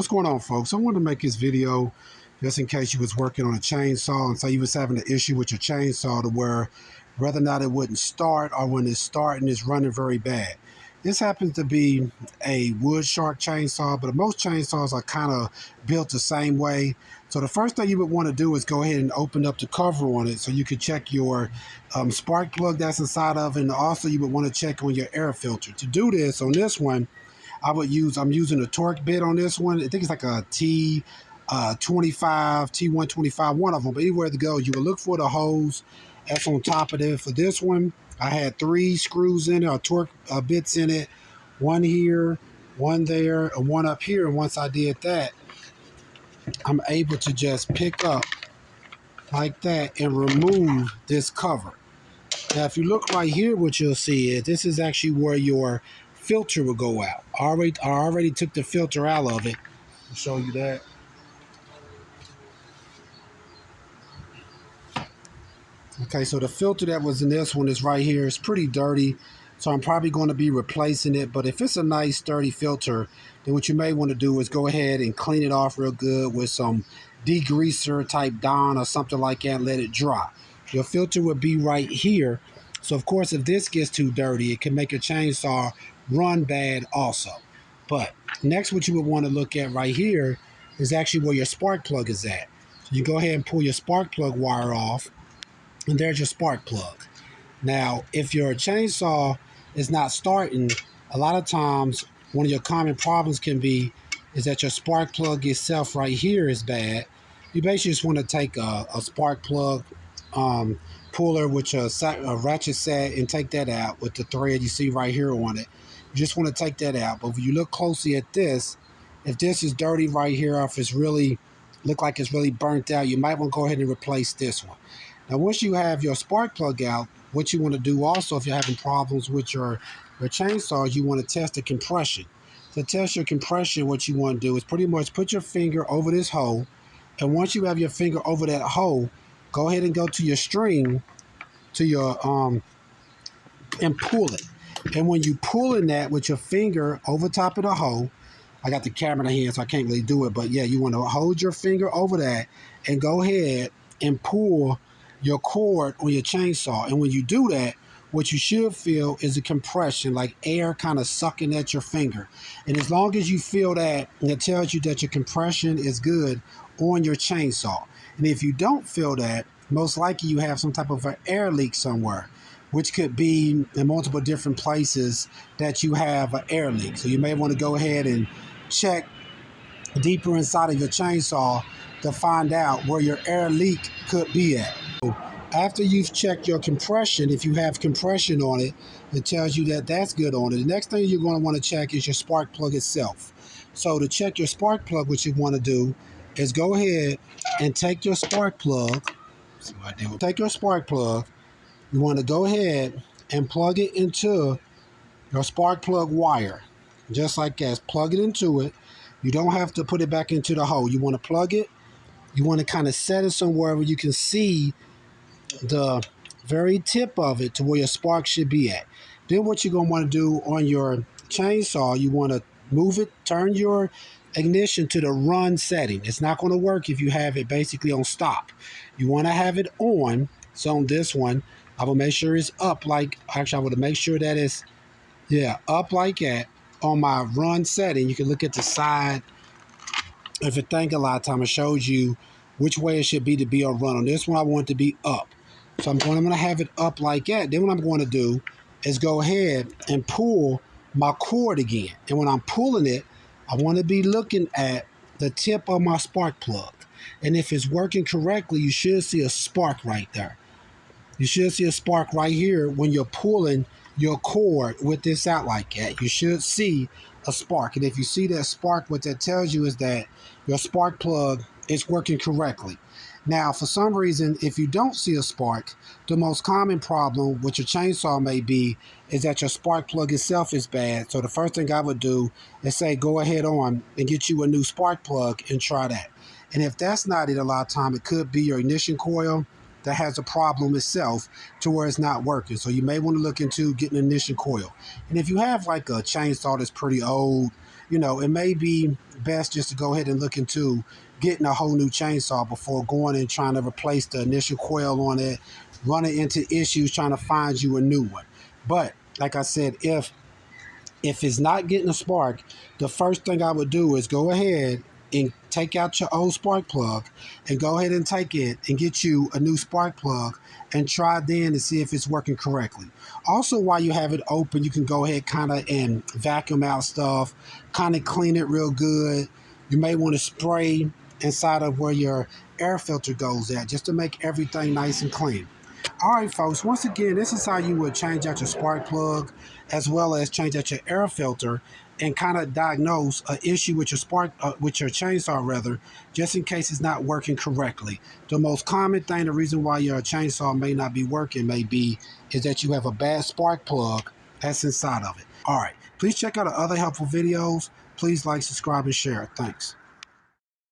What's going on, folks? I wanted to make this video just in case you was working on a chainsaw and say you was having an issue with your chainsaw to where whether or not it wouldn't start, or when it's starting it's running very bad. This happens to be a wood shark chainsaw, but most chainsaws are kind of built the same way. So the first thing you would want to do is go ahead and open up the cover on it so you could check your spark plug that's inside of it, and also you would want to check on your air filter. To do this on this one, I'm using a torque bit on this one. I think it's like a T25, T125, one of them. But anywhere to go, you will look for the hose that's on top of it. For this one, I had 3 screws in it, or torque bits in it. One here, one there, and one up here. And once I did that, I'm able to just pick up like that and remove this cover. Now, if you look right here, what you'll see is this is actually where your filter will go out. I already took the filter out of it. I'll show you that. Okay, so the filter that was in this one is right here. It's pretty dirty, so I'm probably going to be replacing it. But if it's a nice sturdy filter, then what you may want to do is go ahead and clean it off real good with some degreaser type Dawn or something like that and let it dry. Your filter will be right here. So of course, if this gets too dirty, it can make your chainsaw run bad also. But next, what you would want to look at right here is actually where your spark plug is at. So you go ahead and pull your spark plug wire off, and there's your spark plug. Now, if your chainsaw is not starting, a lot of times one of your common problems can be is that your spark plug itself right here is bad. You basically just want to take a spark plug puller with a ratchet set and take that out with the thread you see right here on it. You just want to take that out. But when you look closely at this, if this is dirty right here, or if it's really look like it's really burnt out, you might want to go ahead and replace this one. Now, once you have your spark plug out, what you want to do also, if you're having problems with your chainsaws, you want to test the compression. To test your compression, what you want to do is pretty much put your finger over this hole, and once you have your finger over that hole, go ahead and go to your string, to your and pull it. And when you pulling that with your finger over top of the hole, I got the camera in the hand, so I can't really do it, but yeah, you want to hold your finger over that and go ahead and pull your cord on your chainsaw. And when you do that, what you should feel is a compression, like air kind of sucking at your finger. And as long as you feel that, it tells you that your compression is good on your chainsaw. And if you don't feel that, most likely you have some type of an air leak somewhere, which could be in multiple different places that you have an air leak. So you may want to go ahead and check deeper inside of your chainsaw to find out where your air leak could be at. After you've checked your compression, if you have compression on it, it tells you that that's good on it. The next thing you're going to want to check is your spark plug itself. So to check your spark plug, what you want to do is go ahead and take your spark plug. See what I did? Take your spark plug. You want to go ahead and plug it into your spark plug wire. Just like that. Plug it into it. You don't have to put it back into the hole. You want to plug it. You want to kind of set it somewhere where you can see the very tip of it to where your spark should be at. Then what you're going to want to do on your chainsaw, you want to move it, turn your ignition to the run setting. It's not going to work if you have it basically on stop. You want to have it on. So on this one, I will make sure it's up like, actually I want to make sure that it's, up like that. On my run setting, you can look at the side. If you think a lot of time, it shows you which way it should be to be on run. On this one, I want it to be up. So I'm going to have it up like that. Then what I'm going to do is go ahead and pull my cord again. And when I'm pulling it, I want to be looking at the tip of my spark plug. And if it's working correctly, you should see a spark right there. You should see a spark right here when you're pulling your cord with this out like that. You should see a spark. And if you see that spark, what that tells you is that your spark plug is working correctly. Now, for some reason, if you don't see a spark, the most common problem with your chainsaw may be is that your spark plug itself is bad. So the first thing I would do is say, go ahead on and get you a new spark plug and try that. And if that's not it, a lot of time, it could be your ignition coil that has a problem itself to where it's not working. So you may want to look into getting an ignition coil. And if you have like a chainsaw that's pretty old, it may be best just to go ahead and look into getting a whole new chainsaw before going and trying to replace the initial coil on it, running into issues trying to find you a new one. But like I said, if it's not getting a spark, the first thing I would do is go ahead and take out your old spark plug and go ahead and take it and get you a new spark plug and try then to see if it's working correctly. Also, while you have it open, you can go ahead kind of and vacuum out stuff, kind of clean it real good. You may want to spray inside of where your air filter goes at just to make everything nice and clean. All right, folks, once again, this is how you would change out your spark plug as well as change out your air filter and kind of diagnose an issue with with your chainsaw rather, just in case it's not working correctly. The most common thing, the reason why your chainsaw may not be working is that you have a bad spark plug that's inside of it. All right, please check out our other helpful videos. Please like, subscribe, and share. Thanks.